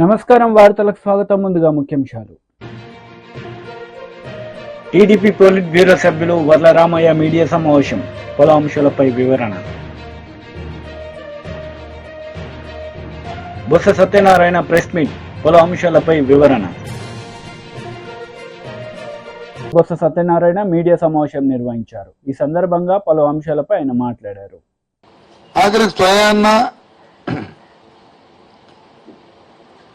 నమస్కారం, వార్తలకు స్వాగతం. ముందుగా ముఖ్యాంశాలు. టీడీపీ పోలిట్ బ్యూరో సభ్యులు వర్ల రామయ్య మీడియా సమావేశం, పలు అంశాలపై వివరణ. బొత్స సత్యనారాయణ ప్రెస్ మీట్, పలు అంశాలపై వివరణ. బొత్స సత్యనారాయణ మీడియా సమావేశం నిర్వహించారు. ఈ సందర్భంగా పలు అంశాలపై ఆయన మాట్లాడారు.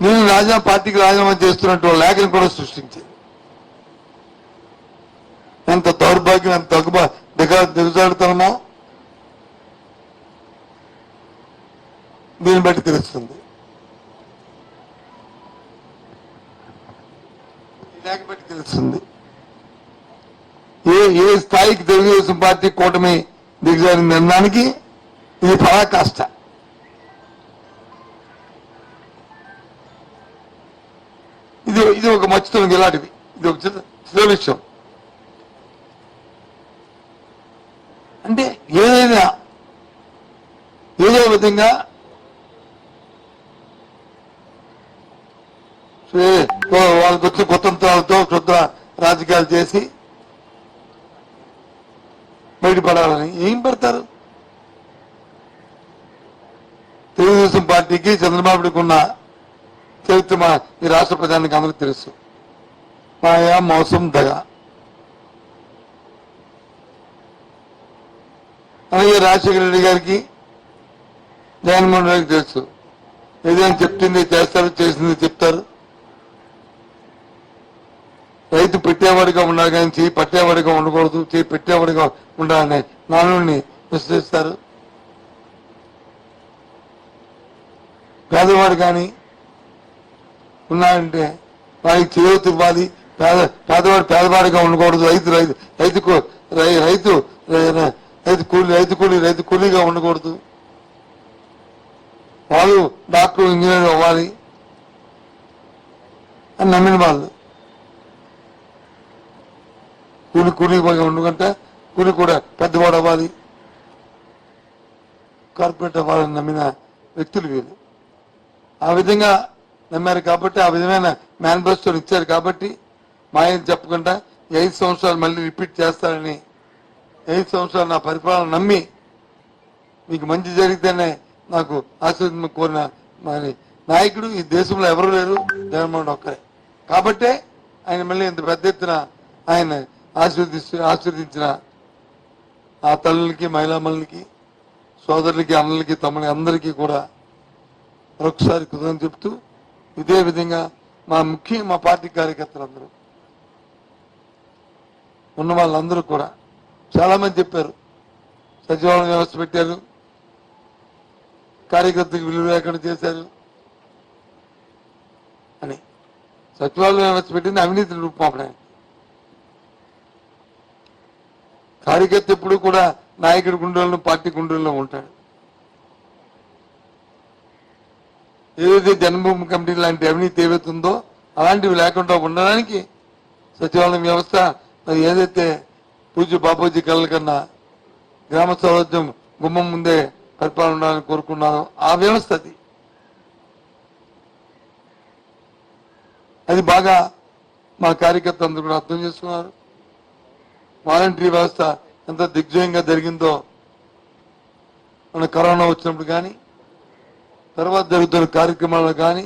నేను పార్టీకి రాజీనామా చేస్తున్నట్టు లేఖను కూడా సృష్టించింది. ఎంత దౌర్భాగ్యం, ఎంత దిగజాడుతామో దీన్ని బట్టి తెలుస్తుంది. లేఖ బట్టి తెలుస్తుంది ఏ స్థాయికి తెలుగుదేశం పార్టీ కూటమి దిగజారిన నిర్ణయానికి ఇది పరాకాష్ట. ఇది ఒక మచ్చుతనం, ఇలాంటివి ఇది ఒక చిన్న విషయం. అంటే ఏదో విధంగా వాళ్ళకి వచ్చే కుతంత్రాలతో శుద్ధ రాజకీయాలు చేసి బయటపడాలని ఏం పడతారు? తెలుగుదేశం పార్టీకి చంద్రబాబుకి ఉన్న చరిత్ర ఈ రాష్ట్ర ప్రజానికి అందరికీ తెలుసు. మాయా, మోసం, దగ. అలాగే రాజశేఖర రెడ్డి గారికి, జగన్మోహన్ రెడ్డికి తెలుసు. ఏదైనా చెప్తుంది చేస్తారు, చేసింది చెప్తారు. రైతు పెట్టేవాడిగా ఉండాలి కానీ చేయి పట్టేవాడిగా ఉండకూడదు, చేయి పెట్టేవాడిగా ఉండాలని నానుడిని విశ్లేషిస్తారు. పేదవాడు కానీ ఉన్నాడంటే వారికి చేయూత ఇవ్వాలి. పేదవాడు పేదవాడిగా ఉండకూడదు. రైతు కూలీగా ఉండకూడదు. వాళ్ళు డాక్టర్, ఇంజనీర్ అవ్వాలి అని నమ్మిన వాళ్ళు. కూలీ ఉండకంటే కూలి కూడా పెద్దవాడు అవ్వాలి, కార్పొరేట్ అవ్వాలని నమ్మిన వ్యక్తులు వీళ్ళు. ఆ విధంగా నమ్మారు కాబట్టి, ఆ విధమైన మేనిఫెస్టోని ఇచ్చారు కాబట్టి, మాయం చెప్పకుండా 5 సంవత్సరాలు మళ్ళీ రిపీట్ చేస్తారని, 5 సంవత్సరాలు నా పరిపాలన నమ్మి మీకు మంచి జరిగితేనే నాకు ఆశీర్వాదం కోరిన మరి నాయకుడు ఈ దేశంలో ఎవరు లేరు, జగన్మోహన్ ఒక్కరే. కాబట్టే ఆయన మళ్ళీ ఇంత పెద్ద ఎత్తున ఆయన ఆశీర్వదించిన ఆ తల్లులకి, మహిళామణులకి, సోదరులకి, అన్నలకి, తమ్ముళ్ళకి అందరికీ కూడా మరొకసారి కృతజ్ఞతలు చెప్తూ, ఇదే విధంగా మా పార్టీ కార్యకర్తలందరూ ఉన్న వాళ్ళందరూ కూడా చాలా మంది చెప్పారు, సచివాలయం వ్యవస్థ పెట్టారు, కార్యకర్తలకు విలువ లేకుండా చేశారు అని. సచివాలయం వ్యవస్థ పెట్టింది అవినీతి రూపమాపడానికి. కార్యకర్త ఎప్పుడు కూడా నాయకుడి గుండెల్లో, పార్టీ గుండెల్లో ఉంటాడు. ఏదైతే జన్మభూమి కమిటీ లాంటి అవినీతి ఏవైతుందో అలాంటివి లేకుండా ఉండడానికి సచివాలయం వ్యవస్థ, మరి ఏదైతే పూజ్య బాపూజీ కళల కన్నా గ్రామ స్వరాజ్యం గుమ్మం ముందే పరిపాలన ఉండాలని కోరుకున్నారో ఆ వ్యవస్థ అది బాగా మా కార్యకర్తలు అందరూ కూడా అర్థం చేసుకున్నారు. వాలంటరీ వ్యవస్థ ఎంత దిగ్విజయంగా జరిగిందో మన కరోనా వచ్చినప్పుడు కానీ, తర్వాత జరుగుతున్న కార్యక్రమాలు కానీ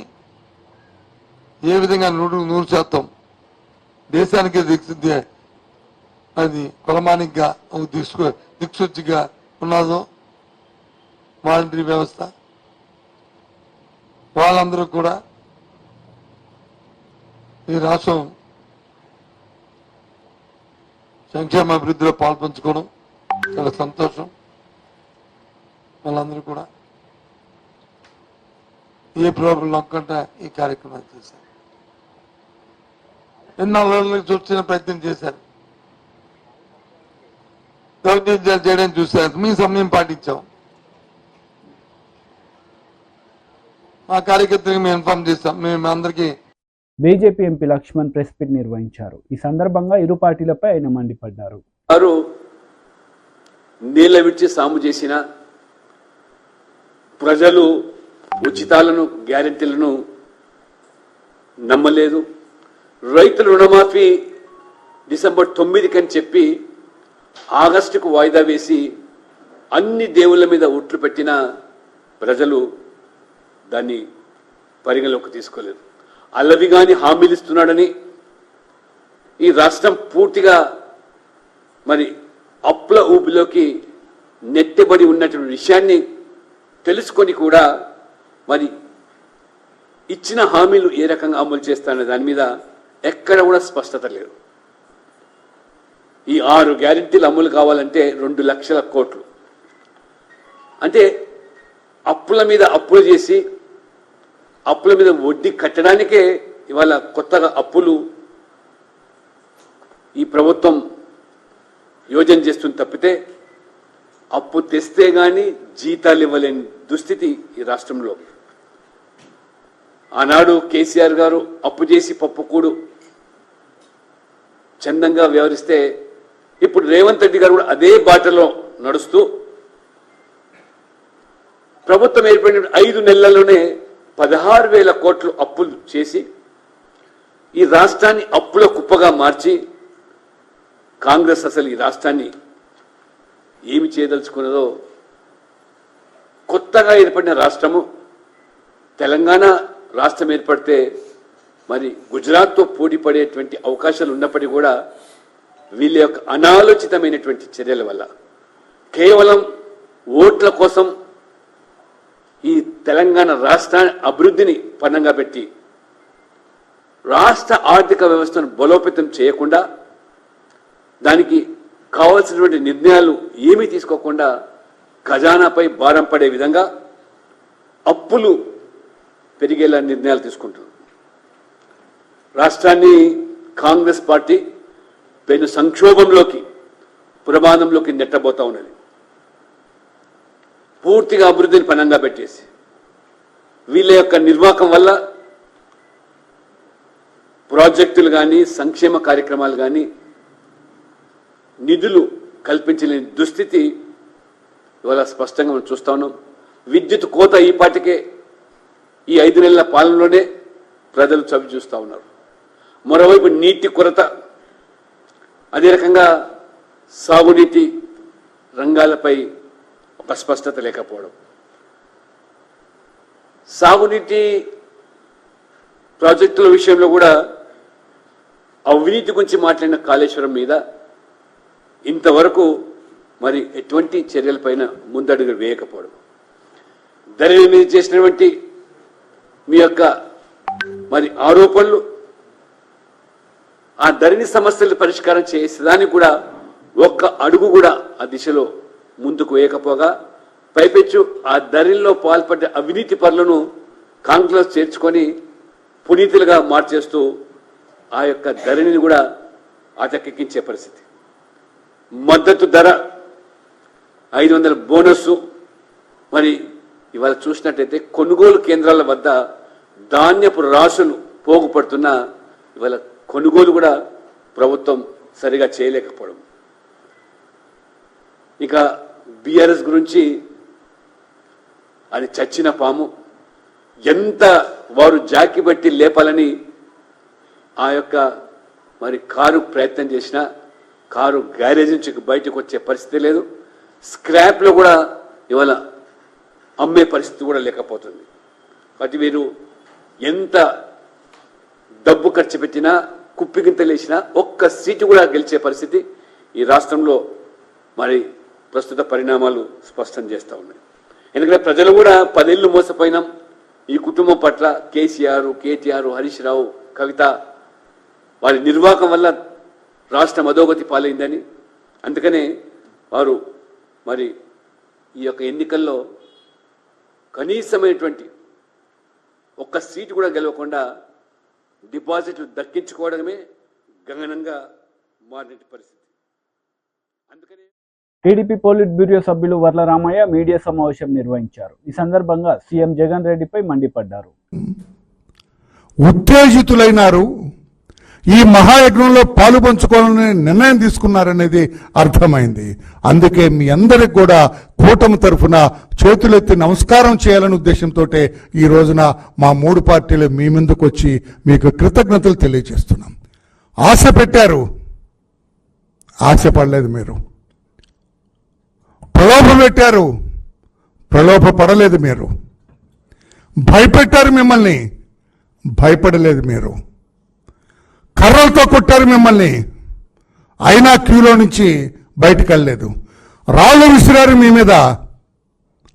ఏ విధంగా 100% దేశానికి అది కులమానికిగా దిక్సూచిగా ఉన్నదో వాలంటరీ వ్యవస్థ, వాళ్ళందరూ కూడా ఈ రాష్ట్రం సంక్షేమ అభివృద్ధిలో పాల్పంచుకోవడం చాలా సంతోషం. వాళ్ళందరూ కూడా ఏ ప్రాబ్లం నొక్కంట ఈ కార్యక్రమాలు చేశారు. ఎన్నో చూసిన ప్రయత్నం చేశారు, దౌర్జన్యాలు చేయడానికి చూశారు. మీ సమయం పాటించాం. మా కార్యకర్తలకు మేము ఇన్ఫార్మ్ చేస్తాం. మేము అందరికీ. BJP MP Laxman press meet నిర్వహించారు. ఈ సందర్భంగా ఇరు పార్టీలపై ఆయన మండిపడ్డారు. వారు నీళ్ల విడిచి సాము చేసిన ప్రజలు ఉచితాలను, గ్యారెంటీలను నమ్మలేదు. రైతుల రుణమాఫీ డిసెంబర్ 9 అని చెప్పి ఆగస్టుకు వాయిదా వేసి అన్ని దేవుళ్ళ మీద ఒట్లు పెట్టిన ప్రజలు దాన్ని పరిగణలోకి తీసుకోలేదు. అల్లవిగాని హామీలు ఇస్తున్నాడని ఈ రాష్ట్రం పూర్తిగా మరి అప్పుల ఊపిలోకి నెట్టబడి ఉన్నటువంటి విషయాన్ని తెలుసుకొని కూడా మరి ఇచ్చిన హామీలు ఏ రకంగా అమలు చేస్తారనే దాని మీద ఎక్కడ కూడా స్పష్టత లేదు. ఈ 6 గ్యారెంటీలు అమలు కావాలంటే 2 లక్షల కోట్లు. అంటే అప్పుల మీద అప్పులు చేసి అప్పుల మీద వడ్డీ కట్టడానికే ఇవాళ కొత్తగా అప్పులు ఈ ప్రభుత్వం యోజన చేస్తుంది తప్పితే అప్పు తెస్తే గాని జీతాలు ఇవ్వలేని దుస్థితి ఈ రాష్ట్రంలో. ఆనాడు కేసీఆర్ గారు అప్పు చేసి పప్పుకూడు చందంగా వ్యవహరిస్తే ఇప్పుడు రేవంత్ రెడ్డి గారు కూడా అదే బాటలో నడుస్తూ ప్రభుత్వం ఏర్పడిన 5 నెలల్లోనే 16,000 కోట్లు అప్పులు చేసి ఈ రాష్ట్రాన్ని అప్పుల కుప్పగా మార్చి కాంగ్రెస్ అసలు ఈ రాష్ట్రాన్ని ఏమి చేయదలుచుకున్నదో, కొత్తగా ఏర్పడిన రాష్ట్రము తెలంగాణ రాష్ట్రం ఏర్పడితే మరి గుజరాత్తో పోటీ పడేటువంటి అవకాశాలు ఉన్నప్పటికీ కూడా వీళ్ళ యొక్క అనాలోచితమైనటువంటి చర్యల వల్ల కేవలం ఓట్ల కోసం ఈ తెలంగాణ రాష్ట్ర అభివృద్ధిని పన్నంగా పెట్టి రాష్ట్ర ఆర్థిక వ్యవస్థను బలోపేతం చేయకుండా దానికి కావాల్సినటువంటి నిర్ణయాలు ఏమీ తీసుకోకుండా ఖజానాపై భారం పడే విధంగా అప్పులు పెరిగేలా నిర్ణయాలు తీసుకుంటున్నారు. రాష్ట్రాన్ని కాంగ్రెస్ పార్టీ పెను సంక్షోభంలోకి ప్రమాదంలోకి నెట్టబోతా ఉన్నది. పూర్తిగా అభివృద్ధిని పనంగా పెట్టేసి వీళ్ళ యొక్క నిర్వాహకం వల్ల ప్రాజెక్టులు కానీ సంక్షేమ కార్యక్రమాలు కానీ నిధులు కల్పించలేని దుస్థితి ఇవాళ స్పష్టంగా మనం చూస్తా ఉన్నాం. విద్యుత్ కోత ఈ పాటికే ఈ 5 నెలల పాలనలోనే ప్రజలు చవి చూస్తూ ఉన్నారు. మరోవైపు నీటి కొరత, అదే రకంగా సాగునీటి రంగాలపై ఒక స్పష్టత లేకపోవడం, సాగునీటి ప్రాజెక్టుల విషయంలో కూడా అవినీతి గురించి మాట్లాడిన కాళేశ్వరం మీద ఇంతవరకు మరి ఎటువంటి చర్యలపైన ముందడుగు వేయకపోవడం, ధరణి మీద చేసినటువంటి మీ యొక్క మరి ఆరోపణలు, ఆ ధరణి సమస్యలు పరిష్కారం చేసేదానికి కూడా ఒక్క అడుగు కూడా ఆ దిశలో ముందుకు వేయకపోగా పైపెచ్చు ఆ ధరణిలో పాల్పడ్డ అవినీతి పరులను కాంగ్రెస్ చేర్చుకొని పునీతులుగా మార్చేస్తూ ఆ యొక్క ధరణిని కూడా అటకెక్కించే పరిస్థితి. మద్దతు ధర 500 బోనస్. మరి ఇవాళ చూసినట్టయితే కొనుగోలు కేంద్రాల వద్ద ధాన్యపు రాసులు పోగుపడుతున్న ఇవాళ కొనుగోలు కూడా ప్రభుత్వం సరిగా చేయలేకపోవడం. ఇక బీఆర్ఎస్ గురించి అది చచ్చిన పాము. ఎంత వారు జాకి బట్టి లేపాలని ఆ యొక్క మరి కారు ప్రయత్నం చేసినా కారు గ్యారేజ్ నుంచి బయటకు వచ్చే పరిస్థితి లేదు. స్క్రాప్లో కూడా ఇవాళ అమ్మే పరిస్థితి కూడా లేకపోతుంది. కాబట్టి వీరు ఎంత డబ్బు ఖర్చు పెట్టినా కుప్పిగింతలేసినా ఒక్క సీటు కూడా గెలిచే పరిస్థితి ఈ రాష్ట్రంలో మరి ప్రస్తుత పరిణామాలు స్పష్టం చేస్తూ ఉన్నాయి. ఎందుకంటే ప్రజలు కూడా 10 ఏళ్ళు మోసపోయినాం ఈ కుటుంబం పట్ల. కేసీఆర్, కేటీఆర్, హరీష్ రావు, కవిత వారి నిర్వాహకం వల్ల రాష్ట్రం అధోగతి పాలైందని, అందుకనే వారు మరి ఈ యొక్క ఎన్నికల్లో కనీసమైనటువంటి ఒక్క సీటు కూడా గెలవకుండా డిపాజిట్లు దక్కించుకోవడమే గగనంగా మారిన పరిస్థితి. అందుకనే టీడీపీ పోలిట్ బ్యూరో సభ్యులు వర్ల రామయ్య మీడియా సమావేశం నిర్వహించారు. ఈ సందర్భంగా సీఎం జగన్ రెడ్డిపై మండిపడ్డారు. ఉత్తేజితులైనారు, ఈ మహాయజ్ఞంలో పాలు పంచుకోవాలని నిర్ణయం తీసుకున్నారనేది అర్థమైంది. అందుకే మీ అందరికి కూడా కూటమి తరఫున చేతులెత్తి నమస్కారం చేయాలనే ఉద్దేశంతో ఈ రోజున మా 3 పార్టీలు మీ ముందుకు వచ్చి మీకు కృతజ్ఞతలు తెలియజేస్తున్నాం. ఆశ పెట్టారు, ఆశపడలేదు. మీరు ప్రలోభ పెట్టారు, ప్రలోభ పడలేదు. మీరు భయపెట్టారు, మిమ్మల్ని భయపడలేదు. మీరు కర్రలతో కొట్టారు మిమ్మల్ని, అయినా క్యూలో నుంచి బయటకు వెళ్ళలేదు. రాళ్ళు విసిరారు మీ మీద,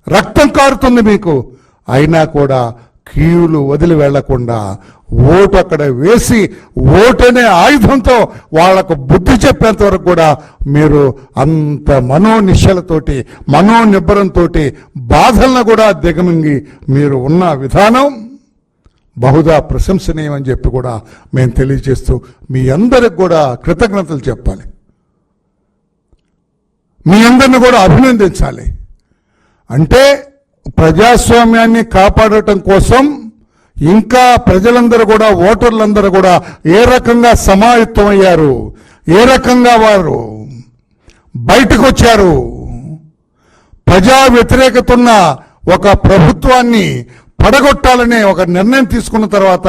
రక్తం కారుతుంది మీకు, అయినా కూడా క్యూలు వదిలి వెళ్లకుండా ఓటు అక్కడ వేసి ఓటనే ఆయుధంతో వాళ్లకు బుద్ధి చెప్పేంత వరకు కూడా మీరు అంత మనోనిశ్చలతోటి మనోనిబ్బరంతో బాధలను కూడా దిగమింగి మీరు ఉన్న విధానం బహుదా ప్రశంసనీయమని చెప్పి కూడా మేము తెలియజేస్తూ మీ అందరికి కూడా కృతజ్ఞతలు చెప్పాలి, మీ అందరిని కూడా అభినందించాలి. అంటే ప్రజాస్వామ్యాన్ని కాపాడటం కోసం ఇంకా ప్రజలందరూ కూడా ఓటర్లందరూ కూడా ఏ రకంగా సమాయత్తమయ్యారు, ఏ రకంగా వారు బయటకు వచ్చారు, ప్రజా వ్యతిరేకత ఉన్న ఒక ప్రభుత్వాన్ని పడగొట్టాలనే ఒక నిర్ణయం తీసుకున్న తర్వాత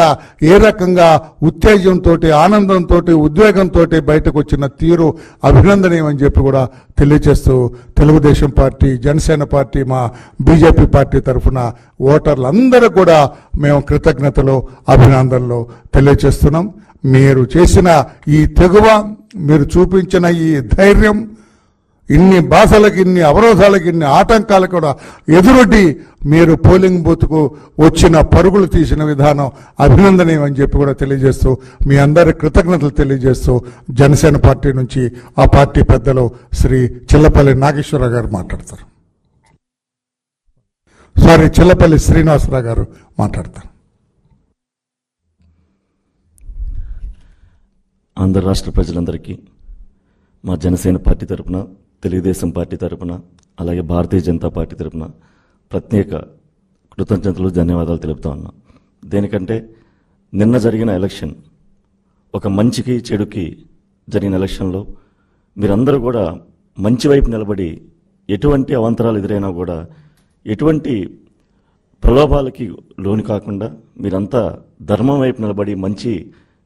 ఏ రకంగా ఉత్తేజంతో ఆనందంతో ఉద్వేగంతో బయటకు వచ్చిన తీరు అభినందనీయమని చెప్పి కూడా తెలియజేస్తూ తెలుగుదేశం పార్టీ, జనసేన పార్టీ, మా బీజేపీ పార్టీ తరఫున ఓటర్లందరూ కూడా మేము కృతజ్ఞతలు అభినందనలు తెలియజేస్తున్నాం. మీరు చేసిన ఈ తెగువ, మీరు చూపించిన ఈ ధైర్యం, ఇన్ని బాధలకు, ఇన్ని అవరోధాలకు, ఇన్ని ఆటంకాలకు కూడా ఎదురొడ్డి మీరు పోలింగ్ బూత్కు వచ్చిన పరుగులు తీసిన విధానం అభినందనీయమని చెప్పి కూడా తెలియజేస్తూ మీ అందరి కృతజ్ఞతలు తెలియజేస్తూ జనసేన పార్టీ నుంచి ఆ పార్టీ పెద్దలు శ్రీ చిల్లపల్లి నాగేశ్వరరావు గారు మాట్లాడతారు. చిల్లపల్లి శ్రీనివాసరావు గారు మాట్లాడతారు. ఆంధ్ర రాష్ట్ర ప్రజలందరికీ మా జనసేన పార్టీ తరపున, తెలుగుదేశం పార్టీ తరపున, అలాగే భారతీయ జనతా పార్టీ తరపున ప్రత్యేక కృతజ్ఞతలు, ధన్యవాదాలు తెలుపుతా ఉన్నాం. దేనికంటే నిన్న జరిగిన ఎలక్షన్ ఒక మంచికి చెడుకి జరిగిన ఎలక్షన్లో మీరందరూ కూడా మంచి వైపు నిలబడి ఎటువంటి అవాంతరాలు ఎదురైనా కూడా ఎటువంటి ప్రలోభాలకి లోను కాకుండా మీరంతా ధర్మం వైపు నిలబడి మంచి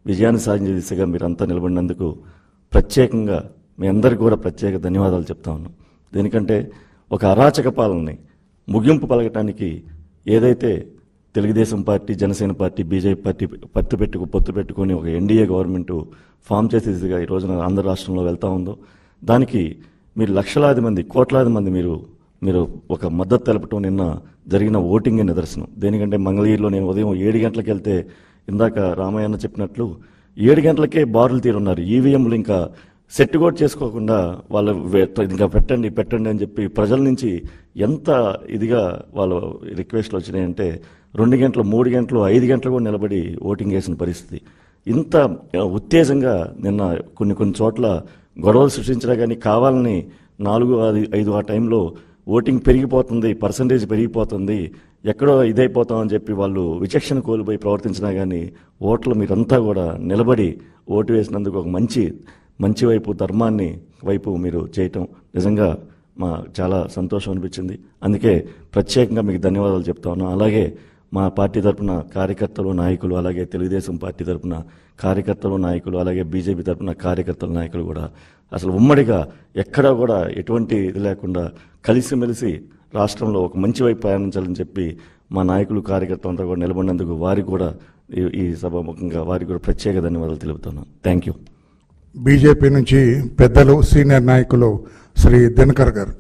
విజయాన్ని సాధించే దిశగా మీరంతా నిలబడినందుకు ప్రత్యేకంగా మీ అందరికీ కూడా ప్రత్యేక ధన్యవాదాలు చెప్తా ఉన్నాం. దేనికంటే ఒక అరాచక పాలనని ముగింపు పలకటానికి ఏదైతే Telugu Desam party, Janasena party, BJP party పొత్తు పెట్టుకొని ఒక ఎన్డీఏ గవర్నమెంట్ ఫామ్ చేసే దిశగా ఈ రోజున ఆంధ్ర రాష్ట్రంలో వెళ్తా ఉందో దానికి మీరు లక్షలాది మంది, కోట్లాది మంది మీరు ఒక మద్దతు తెలపటం నిన్న జరిగిన ఓటింగే నిదర్శనం. దేనికంటే మంగళగిరిలో నేను ఉదయం 7 గంటలకు వెళ్తే ఇందాక రామయ్యన్న చెప్పినట్లు 7 గంటలకే బారులు తీరున్నారు. ఈవీఎంలు ఇంకా సెట్ కూడా చేసుకోకుండా వాళ్ళు ఇంకా పెట్టండి అని చెప్పి ప్రజల నుంచి ఎంత ఇదిగా వాళ్ళ రిక్వెస్ట్లు వచ్చినాయంటే 2 గంటలు, 3 గంటలు, 5 గంటలు కూడా నిలబడి ఓటింగ్ వేసిన పరిస్థితి. ఇంత ఉత్తేజంగా నిన్న కొన్ని చోట్ల గొడవలు సృష్టించినా కానీ కావాలని 4-5 ఆ టైంలో ఓటింగ్ పెరిగిపోతుంది, పర్సంటేజ్ పెరిగిపోతుంది, ఎక్కడో ఇదైపోతామని చెప్పి వాళ్ళు విచక్షణ కోల్పోయి ప్రవర్తించినా కానీ ఓట్లు మీరంతా కూడా నిలబడి ఓటు వేసినందుకు ఒక మంచి వైపు, ధర్మాన్ని వైపు మీరు చేయటం నిజంగా చాలా సంతోషం అనిపించింది. అందుకే ప్రత్యేకంగా మీకు ధన్యవాదాలు చెప్తా ఉన్నాను. అలాగే మా పార్టీ తరఫున కార్యకర్తలు, నాయకులు, అలాగే తెలుగుదేశం పార్టీ తరఫున కార్యకర్తలు, నాయకులు, అలాగే బీజేపీ తరఫున కార్యకర్తలు, నాయకులు కూడా అసలు ఉమ్మడిగా ఎక్కడా కూడా ఎటువంటి ఇది లేకుండా కలిసిమెలిసి రాష్ట్రంలో ఒక మంచి వైపు ప్రయాణించాలని చెప్పి మా నాయకులు, కార్యకర్తలు అంతా కూడా నిలబడినందుకు వారికి కూడా ఈ సభాముఖంగా వారికి కూడా ప్రత్యేక ధన్యవాదాలు తెలుపుతున్నాను. Thank you. బీజేపీ నుంచి పెద్దలు, సీనియర్ నాయకులు శ్రీ దినకర్ గారు.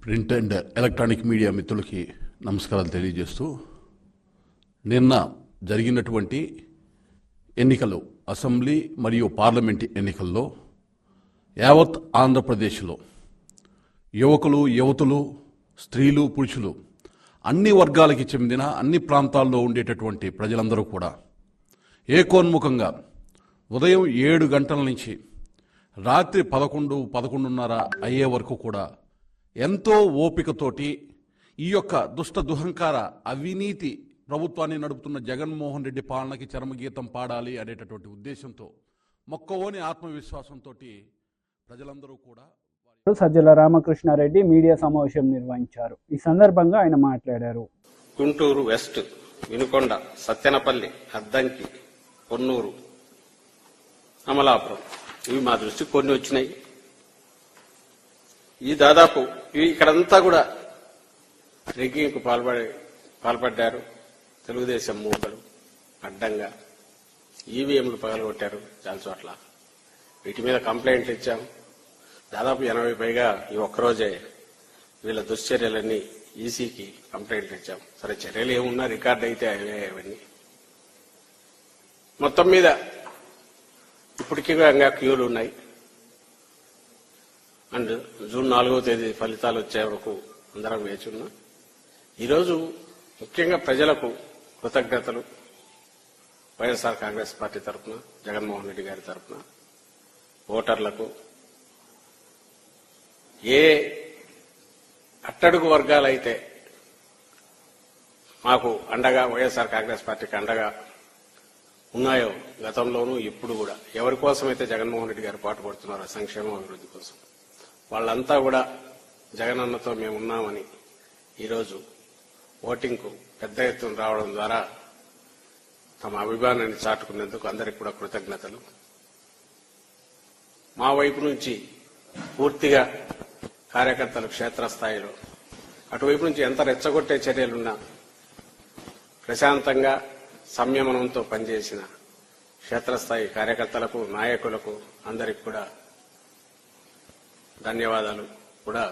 ప్రింట్ అండ్ ఎలక్ట్రానిక్ మీడియా మిత్రులకి నమస్కారాలు తెలియజేస్తూ, నిన్న జరిగినటువంటి ఎన్నికలు, అసెంబ్లీ మరియు పార్లమెంట్ ఎన్నికల్లో యావత్ ఆంధ్రప్రదేశ్లో యువకులు, యువతులు, స్త్రీలు, పురుషులు అన్ని వర్గాలకి చెందిన అన్ని ప్రాంతాల్లో ఉండేటటువంటి ప్రజలందరూ కూడా ఏకోన్ముఖంగా ఉదయం 7 గంటల నుంచి రాత్రి 11-11:30 అయ్యే వరకు కూడా ఎంతో ఓపికతోటి ఈ యొక్క దుష్ట దుహంకార అవినీతి ప్రభుత్వాన్ని నడుపుతున్న జగన్మోహన్ రెడ్డి పాలనకి చరమగీతం పాడాలి అనేటటువంటి ఉద్దేశంతో మొక్కవోని ఆత్మవిశ్వాసంతో ప్రజలందరూ కూడా సజ్జల రామకృష్ణారెడ్డి మీడియా సమావేశం నిర్వహించారు. ఈ సందర్భంగా ఆయన మాట్లాడారు. గుంటూరు వెస్ట్, వినుకొండ, సత్తెనపల్లి, అద్దంకి, పొన్నూరు, అమలాపురం ఇవి మా దృష్టికి కొన్ని వచ్చినాయి. ఈ దాదాపు ఇక్కడంతా కూడా రిగ్గింగ్కు పాల్పడ్డారు. తెలుగుదేశం మూకలు అడ్డంగా ఈవీఎంలు పగలగొట్టారు చాలా చోట్ల. వీటి మీద కంప్లైంట్లు ఇచ్చాం. దాదాపు 80 పైగా ఈ ఒక్కరోజే వీళ్ళ దుశ్చర్యలన్నీ ఈసీకి కంప్లైంట్లు ఇచ్చాం. సరే చర్యలు ఏమున్నా రికార్డు అయితే అవన్నీ మొత్తం మీద ఇప్పటికీ ఇంకా క్యూలు ఉన్నాయి. అండ్ జూన్ 4వ తేదీ ఫలితాలు వచ్చే వరకు అందరం వేచి ఉన్నాం. ఈరోజు ముఖ్యంగా ప్రజలకు కృతజ్ఞతలు. వైఎస్ఆర్ కాంగ్రెస్ పార్టీ తరఫున, జగన్మోహన్ రెడ్డి గారి తరఫున ఓటర్లకు, ఏ అట్టడుగు వర్గాలైతే మాకు అండగా వైఎస్ఆర్ కాంగ్రెస్ పార్టీకి అండగా ఉన్నాయో గతంలోనూ ఇప్పుడు కూడా ఎవరి కోసమైతే జగన్మోహన్ రెడ్డి గారు పాటుపడుతున్నారో సంక్షేమం అభివృద్ధి కోసం వాళ్ళంతా కూడా జగనన్నతో మేము ఉన్నామని ఈరోజు ఓటింగ్కు పెద్ద ఎత్తున రావడం ద్వారా తమ అభిమానాన్ని చాటుకునేందుకు అందరికి కూడా కృతజ్ఞతలు. మా వైపు నుంచి పూర్తిగా కార్యకర్తలు క్షేత్రస్థాయిలో అటువైపు నుంచి ఎంత రెచ్చగొట్టే చర్యలున్నా ప్రశాంతంగా సంయమనంతో పనిచేసిన క్షేత్రస్థాయి కార్యకర్తలకు, నాయకులకు అందరికి కూడా ధన్యవాదాలు కూడా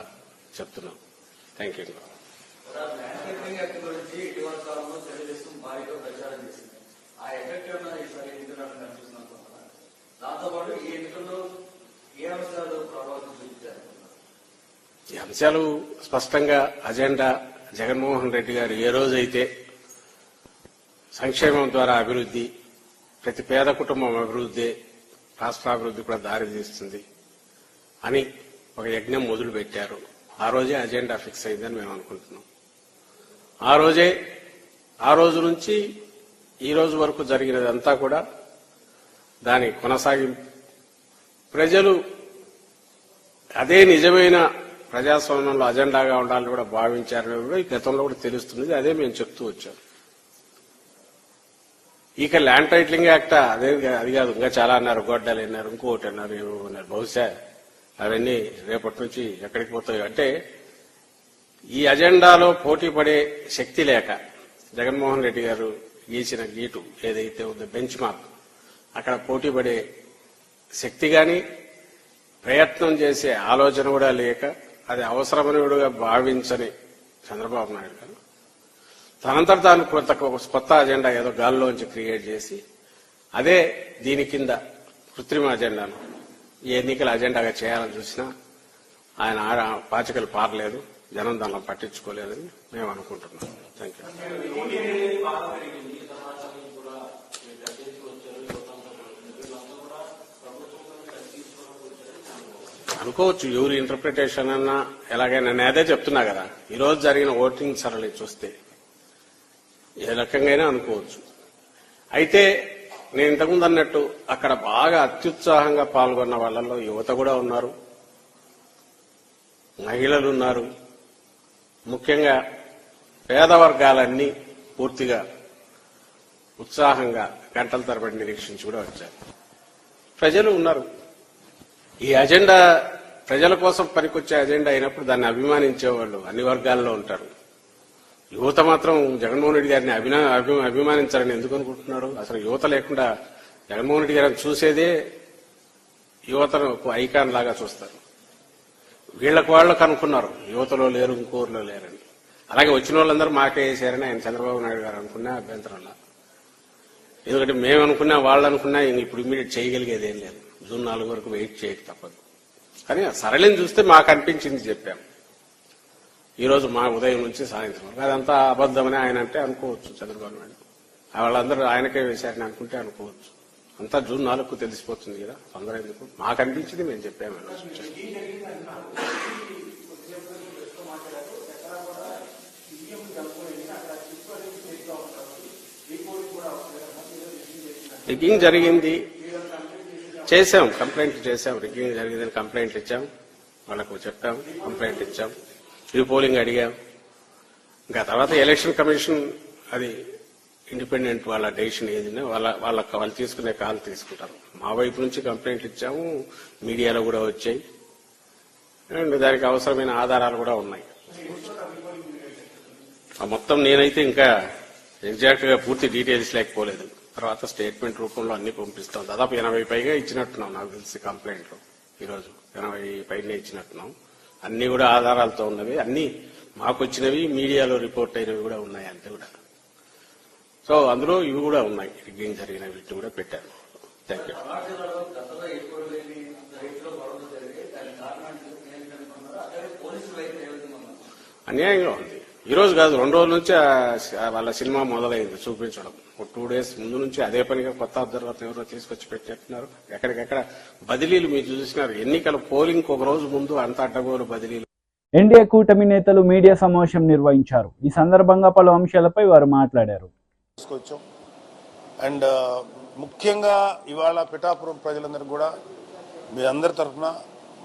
చెప్తున్నాం. Thank you. ఈ అంశాలు స్పష్టంగా అజెండా జగన్మోహన్ రెడ్డి గారు ఏ రోజైతే సంక్షేమం ద్వారా అభివృద్ధి, ప్రతి పేద కుటుంబం అభివృద్ధి, రాష్ట్రాభివృద్ధి కూడా దారితీస్తుంది అని ఒక యజ్ఞం మొదలు పెట్టారు. ఆ రోజే అజెండా ఫిక్స్ అయిందని మేము అనుకుంటున్నాం. ఆ రోజు నుంచి ఈ రోజు వరకు జరిగినదంతా కూడా దాని కొనసాగింపు. ప్రజలు అదే నిజమైన ప్రజాస్వామ్యంలో అజెండాగా ఉండాలని కూడా భావించారని కూడా ఈ గతంలో కూడా తెలుస్తుంది. అదే మేము చెప్తూ వచ్చాం. ఇక ల్యాండ్ టైటిలింగ్ యాక్ట్ అది కాదు, ఇంకా చాలా అన్నారు. గొడ్డలు అన్నారు, ఇంకోటి అన్నారు, ఏమో అన్నారు. బహుశా అవన్నీ రేపటి నుంచి ఎక్కడికి పోతాయి అంటే ఈ అజెండాలో పోటీ పడే శక్తి లేక జగన్మోహన్ రెడ్డి గారు గీచిన గీటు ఏదైతే ఉందో బెంచ్ మార్క్, అక్కడ పోటీ పడే శక్తి గాని ప్రయత్నం చేసే ఆలోచన కూడా లేక అది అవసరమనిగా భావించని చంద్రబాబు నాయుడు గారు తనంతట తాను కొత్త అజెండా ఏదో గాల్లోంచి క్రియేట్ చేసి అదే దీని కింద కృత్రిమ అజెండాను ఈ ఎన్నికల అజెండాగా చేయాలని చూసినా ఆయన పాచికలు పారలేదు, జనం దానిలో పట్టించుకోలేదని మేము అనుకుంటున్నాం. Thank you. అనుకోవచ్చు ఎవరి ఇంటర్ప్రిటేషన్ అన్నా ఎలాగైనా. నేను అదే చెప్తున్నా కదా, ఈ రోజు జరిగిన ఓటింగ్ సరళి చూస్తే ఏ రకంగా అనుకోవచ్చు. అయితే నేను ఇంతకుముందు అన్నట్టు అక్కడ బాగా అత్యుత్సాహంగా పాల్గొన్న వాళ్ళల్లో యువత కూడా ఉన్నారు, మహిళలు ఉన్నారు. ముఖ్యంగా పేద వర్గాలన్నీ పూర్తిగా ఉత్సాహంగా గంటల తరబడి నిరీక్షించి కూడా వచ్చారు. ప్రజలు ఉన్నారు. ఈ అజెండా ప్రజల కోసం పనికొచ్చే అజెండా అయినప్పుడు దాన్ని అభిమానించే వాళ్ళు అన్ని వర్గాల్లో ఉంటారు. యువత మాత్రం జగన్మోహన్ రెడ్డి గారిని అభిమానించాలని ఎందుకు అనుకుంటున్నారు? అసలు యువత లేకుండా జగన్మోహన్ రెడ్డి గారిని చూసేదే యువతను ఐకాన్ లాగా చూస్తారు. వాళ్ళకు అనుకున్నారు యువతలో లేరు, ఇంకోరులో లేరని. అలాగే వచ్చిన వాళ్ళందరూ మాకే వేసారని ఆయన చంద్రబాబు నాయుడు గారు అనుకున్నా అభ్యంతరంలా. ఎందుకంటే మేము అనుకున్నా, వాళ్ళు అనుకున్నా ఇప్పుడు ఇమీడియట్ చేయగలిగేది ఏం లేదు. జూన్ 4 వరకు వెయిట్ చేయక తప్పదు. కానీ సరళిని చూస్తే మాకు అనిపించింది చెప్పాం. ఈరోజు మా ఉదయం నుంచి సాయంత్రం వరకు అదంతా అబద్దమని ఆయన అంటే అనుకోవచ్చు. చంద్రబాబు నాయుడు వాళ్ళందరూ ఆయనకే వేశారని అనుకుంటే అనుకోవచ్చు. అంతా జూన్ 4కు తెలిసిపోతుంది కదా, తొందర ఎందుకు? మాకు అనిపించింది మేము చెప్పాము. రిగ్గింగ్ జరిగింది చేశాం, కంప్లైంట్ చేశాం, రిగ్గింగ్ జరిగిందని కంప్లైంట్ ఇచ్చాం, వాళ్ళకు చెప్పాం, కంప్లైంట్ ఇచ్చాం, రీపోలింగ్ అడిగాం. ఇంకా తర్వాత ఎలక్షన్ కమిషన్ అది ఇండిపెండెంట్ వాళ్ళ డెసిషన్ ఏదైనా వాళ్ళు తీసుకునే కాల్ తీసుకుంటారు. మా వైపు నుంచి కంప్లైంట్ ఇచ్చాము, మీడియాలో కూడా వచ్చాయి, అండ్ దానికి అవసరమైన ఆధారాలు కూడా ఉన్నాయి. మొత్తం నేనైతే ఇంకా ఎగ్జాక్ట్ గా పూర్తి డీటెయిల్స్ లేకపోలేదు. తర్వాత స్టేట్మెంట్ రూపంలో అన్ని పంపిస్తాం. దాదాపు 80 పైగా ఇచ్చినట్టున్నాం నాకు తెలిసి కంప్లైంట్లు. ఈరోజు 80 పైనే ఇచ్చినట్టున్నాం. అన్ని కూడా ఆధారాలతో ఉన్నవి, అన్ని మాకు వచ్చినవి, మీడియాలో రిపోర్ట్ అయినవి కూడా ఉన్నాయి అంతే కూడా. సో అందులో ఇవి కూడా ఉన్నాయి, రిగ్గింగ్ జరిగిన వీటిని కూడా పెట్టారు. Thank you. అన్యాయంగా ఉంది. ఈ రోజు కాదు, 2 రోజుల నుంచి వాళ్ళ సినిమా మొదలైంది చూపించడం. 2 days ముందు నుంచి అదే పనిగా కొత్త అబ్జర్వర్ ఎవరో తీసుకొచ్చి పెట్టేస్తున్నారు. ఎక్కడికెక్కడ బదిలీలు మీరు చూసినారు. ఎన్నికల పోలింగ్ ఒక రోజు ముందు అంత అడ్డగోలు బదిలీలు. ఎన్డీఏ కూటమి నేతలు మీడియా సమావేశం నిర్వహించారు. ఈ సందర్భంగా పలు అంశాలపై వారు మాట్లాడారు. అండ్ ముఖ్యంగా ఇవాళ పిఠాపురం ప్రజలందరూ కూడా మీ అందరి తరఫున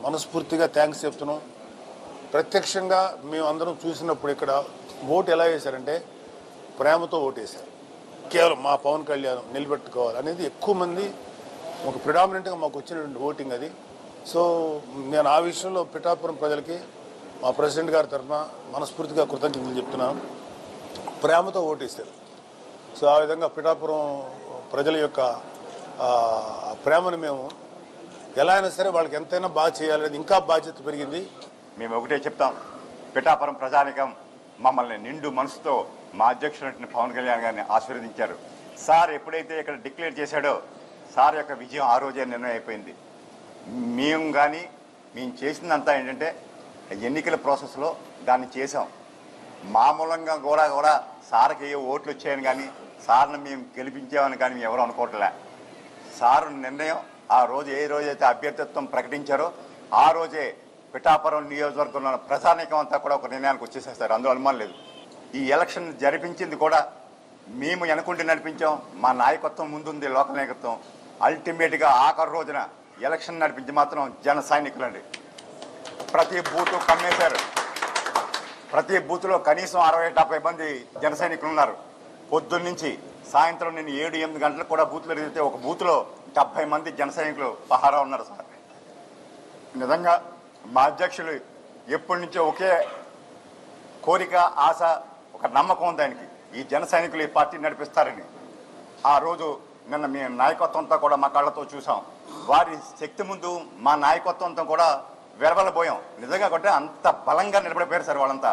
మనస్ఫూర్తిగా థ్యాంక్స్ చెప్తున్నాం. ప్రత్యక్షంగా మేము అందరం చూసినప్పుడు ఇక్కడ ఓటు ఎలా వేశారంటే ప్రేమతో ఓటేశారు. కేవలం మా పవన్ కళ్యాణ్ నిలబెట్టుకోవాలి అనేది ఎక్కువ మంది ఒక ప్రిడామినెంట్గా మాకు వచ్చినటువంటి ఓటింగ్ అది. సో నేను ఆ విషయంలో పిఠాపురం ప్రజలకి మా ప్రెసిడెంట్ గారి తరఫున మనస్ఫూర్తిగా కృతజ్ఞతలు చెప్తున్నాను. ప్రేమతో ఓటేశారు. సో ఆ విధంగా పిఠాపురం ప్రజల యొక్క ప్రేమను మేము ఎలా అయినా సరే వాళ్ళకి ఎంతైనా బాగా చేయాలనేది ఇంకా బాధ్యత పెరిగింది. మేము ఒకటే చెప్తాం, పిఠాపురం ప్రజానికం మమ్మల్ని నిండు మనసుతో మా అధ్యక్షుడు పవన్ కళ్యాణ్ గారిని ఆశీర్వదించారు. సార్ ఎప్పుడైతే ఇక్కడ డిక్లేర్ చేశాడో సార్ యొక్క విజయం ఆ రోజే నిర్ణయం అయిపోయింది. మేము చేసిందంతా ఏంటంటే ఎన్నికల ప్రాసెస్లో దాన్ని చేసాం. మామూలంగా కూడా సార్కి ఏ ఓట్లు వచ్చాయని కానీ సార్ని మేము గెలిపించామని కానీ మేము ఎవరు అనుకోవట్లే. సారు నిర్ణయం ఆ రోజు ఏ రోజైతే అభ్యర్థిత్వం ప్రకటించారో ఆ రోజే పిఠాపురం నియోజకవర్గంలో ప్రజానీకం అంతా కూడా ఒక నిర్ణయానికి వచ్చేసేస్తారు. అందులో అనుమానం లేదు. ఈ ఎలక్షన్ జరిపించింది కూడా మేము అనుకుంటే నడిపించాం. మా నాయకత్వం ముందుంది, లోకల్ నాయకత్వం. అల్టిమేట్గా ఆఖరి రోజున ఎలక్షన్ నడిపించి మాత్రం జన సైనికులండి. ప్రతి బూత్ కమ్మేశారు. ప్రతి బూత్లో కనీసం 60-70 మంది జన సైనికులు ఉన్నారు. పొద్దున్న నుంచి సాయంత్రం నేను 7-8 గంటలకు కూడా బూత్లో తిరిగితే ఒక బూత్లో 70 మంది జన సైనికులు పహారా ఉన్నారు సార్. నిజంగా మా అధ్యక్షులు ఎప్పటి నుంచో ఒకే కోరిక, ఆశ, ఒక నమ్మకం ఉంది ఆయనకి, ఈ జన సైనికులు ఈ పార్టీ నడిపిస్తారని. ఆ రోజు నిన్న మీ నాయకత్వంతో కూడా మా కళ్ళతో చూసాం. వారి శక్తి ముందు మా నాయకత్వంతో కూడా వెరవలబోయాం. నిజంగా కొట్టే అంత బలంగా నిలబడిపోయారు సార్ వాళ్ళంతా.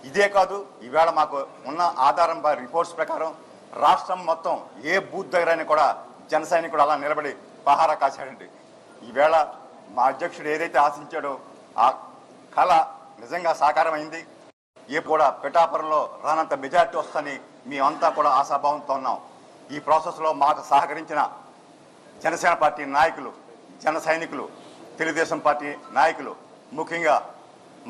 ఇదే కాదు, ఈవేళ మాకు ఉన్న ఆధారం రిపోర్ట్స్ ప్రకారం రాష్ట్రం మొత్తం ఏ బూత్ దగ్గరైనా కూడా జన సైనికుడు అలా నిలబడి పహారా కాశాడండి. ఈవేళ మా అధ్యక్షుడు ఏదైతే ఆశించాడో ఆ కళ నిజంగా సాకారం అయింది. కూడా పిఠాపురంలో రానంత మెజార్టీ వస్తుందని మేమంతా కూడా ఆశాభావంతో ఉన్నాం. ఈ ప్రాసెస్లో మాకు సహకరించిన జనసేన పార్టీ నాయకులు, జన సైనికులు, తెలుగుదేశం పార్టీ నాయకులు, ముఖ్యంగా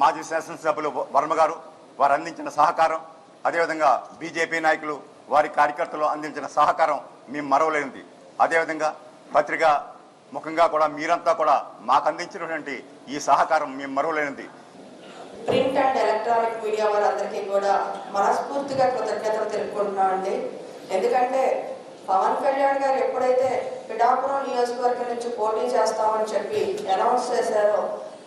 మాజీ శాసనసభ్యులు వర్మ గారు, వారు అందించిన సహకారం, అదేవిధంగా బీజేపీ నాయకులు, వారి కార్యకర్తలు అందించిన సహకారం మేము మరవలేనిది. అదేవిధంగా పత్రికా ముఖంగా కూడా మీరంతా కూడా మాకు అందించినటువంటి ఈ సహకారం మేము మరవలేనిది. ప్రింట్ అండ్ ఎలక్ట్రానిక్ మీడియా వారందరికీ కూడా మనస్ఫూర్తిగా కృతజ్ఞతలు తెలుపుకుంటున్నామండి. ఎందుకంటే పవన్ కళ్యాణ్ గారు ఎప్పుడైతే పిఠాపురం నియోజకవర్గం నుంచి పోటీ చేస్తామని చెప్పి అనౌన్స్ చేశారో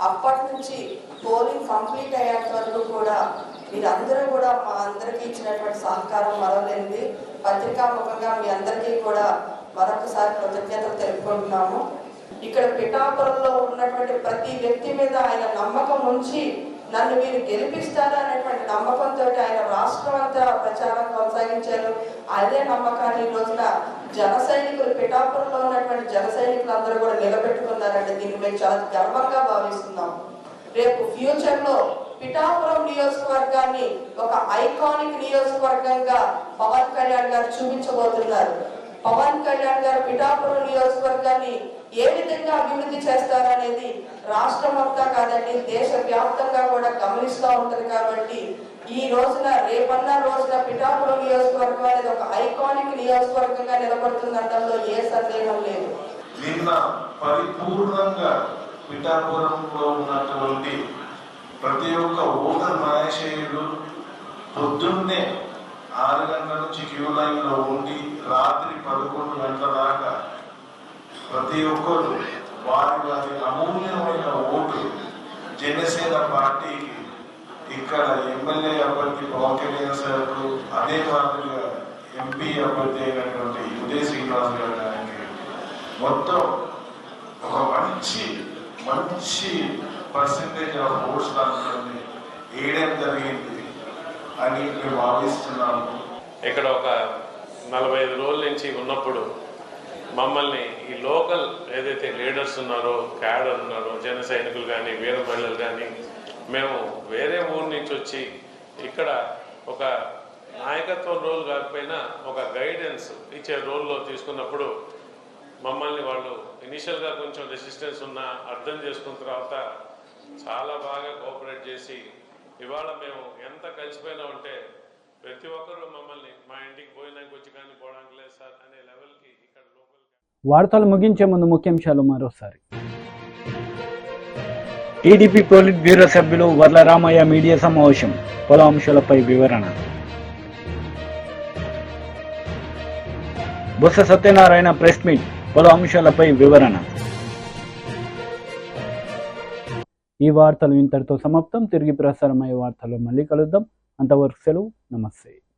అప్పటి నుంచి పోలింగ్ కంప్లీట్ అయ్యేంత వరకు కూడా మీరందరూ కూడా మా అందరికీ ఇచ్చినటువంటి సహకారం మరవలేనిది. పత్రికా ముఖంగా మీ అందరికీ కూడా మరొకసారి కృతజ్ఞతలు తెలుపుకుంటున్నాము. ఇక్కడ పిఠాపురంలో ఉన్నటువంటి ప్రతి వ్యక్తి మీద ఆయన నమ్మకం ఉంచి నన్ను మీరు గెలిపిస్తారు అనేటువంటి నమ్మకంతో ఆయన రాష్ట్రం అంతా ప్రచారం కొనసాగించారు. అదే నమ్మకాన్ని ఈ రోజున జన సైనికులు, పిఠాపురంలో ఉన్నటువంటి జన సైనికులు అందరూ కూడా నిలబెట్టుకున్నారంటే దీన్ని మేము చాలా గర్వంగా భావిస్తున్నాం. రేపు ఫ్యూచర్ లో పిఠాపురం నియోజకవర్గాన్ని ఒక ఐకానిక్ నియోజకవర్గంగా పవన్ కళ్యాణ్ గారు చూపించబోతున్నారు. పవన్ కళ్యాణ్ గారు పిఠాపురం నియోజకవర్గాన్ని ఏ విధంగా అభివృద్ధి చేస్తారనేది రాష్ట్రం అంతా కాదండి, దేశ వ్యాప్తంగా కూడా గమనిస్తూ ఉంటుంది. కాబట్టి ఈ రోజున రేపన్న రోజున పిఠాపురం నియోజకవర్గం అనేది ఒక ఐకానిక్ నియోజకవర్గంగా నిలబడుతుందనడంలో ఏ సందేహం లేదు. నిన్న పరిపూర్ణంగా పిఠాపురంలో ఉన్నటువంటి ప్రతి ఒక్క ఓటర్ మహాశయుడు పొద్దున్నే 6 గంటల నుంచి క్యూ లైన్ లో ఉండి రాత్రి 11 గంటల దాకా ప్రతి ఒక్కరు వారి అమూల్యమైన ఓటు జనసేన పార్టీకి ఇక్కడ ఎమ్మెల్యే అభ్యర్థి పవన్ కళ్యాణ్ సార్, అదే మాదిరిగా ఎంపీ అభ్యర్థి అయినటువంటి ఉదయ శ్రీనివాస్ గారు గారికి మొత్తం ఒక మంచి పర్సెంటేజ్ ఆఫ్ ఓట్స్ దాంట్లో వేయడం జరిగింది అని మేము భావిస్తున్నాము. ఇక్కడ ఒక 45 రోజుల నుంచి ఉన్నప్పుడు మమ్మల్ని ఈ లోకల్ ఏదైతే లీడర్స్ ఉన్నారో, క్యాడర్ ఉన్నారో, జన సైనికులు కానీ, వీర మహిళలు కానీ, మేము వేరే ఊరు నుంచి వచ్చి ఇక్కడ ఒక నాయకత్వం రోల్ కాకపోయినా ఒక గైడెన్స్ ఇచ్చే రోల్లో తీసుకున్నప్పుడు మమ్మల్ని వాళ్ళు ఇనిషియల్గా కొంచెం రెసిస్టెన్స్ ఉన్నా అర్థం చేసుకున్న తర్వాత చాలా బాగా కోఆపరేట్ చేసి ఇవాళ మేము ఎంత కలిసిపోయినా ఉంటే ప్రతి ఒక్కరూ మమ్మల్ని మా ఇంటికి పోయినాక వచ్చి కానీ పోవడానికి లేదు సార్ అనే లెవెల్కి ఇక్కడ లోకల్. వార్తలు ముగించే ముందు ముఖ్యాంశాలు మరోసారి. టీడీపీ పోలిట్ బ్యూరో సభ్యులు వర్ల రామయ్య మీడియా సమావేశం, పలు అంశాలపై వివరణ. బొత్స సత్యనారాయణ ప్రెస్ మీట్, పలు అంశాలపై వివరణ. ఈ వార్తలు ఇంతటితో సమాప్తం. తిరిగి ప్రసారమయ్యే వార్తల్లో మళ్ళీ కలుద్దాం. అంతవరకు సెలవు. నమస్తే.